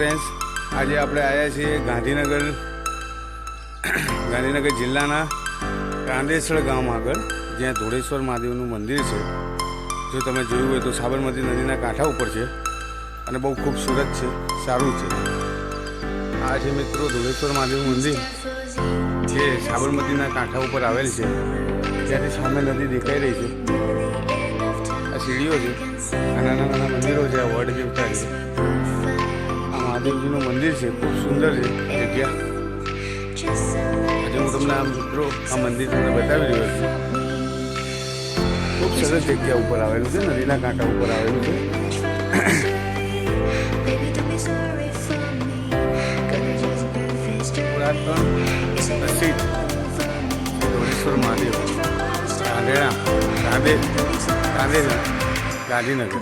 Friends, આજે આપણે આવ્યા છીએ ગાંધીનગર જિલ્લાના કાંદેસર ગામ આગળ, જ્યાં ધોળેશ્વર મહાદેવનું મંદિર છે. જો તમે જોયું હોય તો સાબરમતી નદીના કાંઠા ઉપર છે અને બહુ ખૂબસૂરત છે, સારું છે. આ છે મિત્રો ધોળેશ્વર મહાદેવનું મંદિર, જે સાબરમતીના કાંઠા ઉપર આવેલ છે. ત્યાંથી સામે નદી દેખાઈ રહી છે. આ સીડીઓ છે, આ નાના નાના મંદિરો છે, આ વડ જેવતા છે. આ મહાદેવજીનું મંદિર છે, ખૂબ સુંદર છે જગ્યા. આજે હું તમને આ મિત્રો આ મંદિર તમને બતાવી રહ્યો છું. ખૂબ સરસ જગ્યા ઉપર આવેલું છે, નદીના કાંઠા ઉપર આવેલું છે. પુરાતન પ્રસિદ્ધ ધોળેશ્વર મહાદેવ ગાંધીનગર.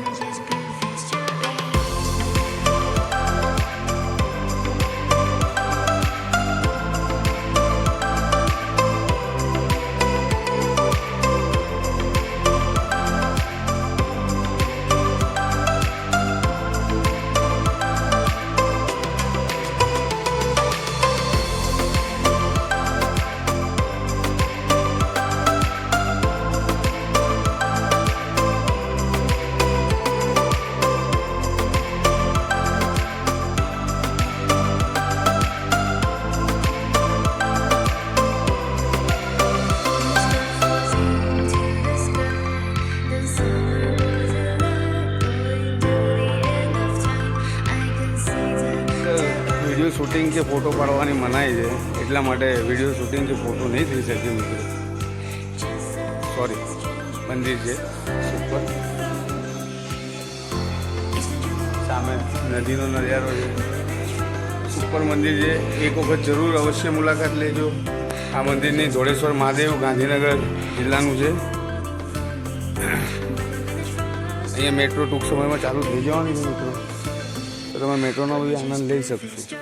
વિડીયો શૂટિંગ કે ફોટો પાડવાની મનાઈ છે, એટલા માટે વિડીયો શૂટિંગ કે ફોટો નહીં થઈ શકે મિત્રો. સોરી. મંદિર છે ઉપર, સામે નદીનો નજારો છે. સુપર મંદિર છે, એક વખત જરૂર અવશ્ય મુલાકાત લેજો. આ મંદિરની ધોળેશ્વર મહાદેવ ગાંધીનગર જિલ્લાનું છે. અહીંયા મેટ્રો ટૂંક સમયમાં ચાલુ થઈ જવાની છે મિત્રો, તો તમે મેટ્રોનો બી આનંદ લઈ શકશો.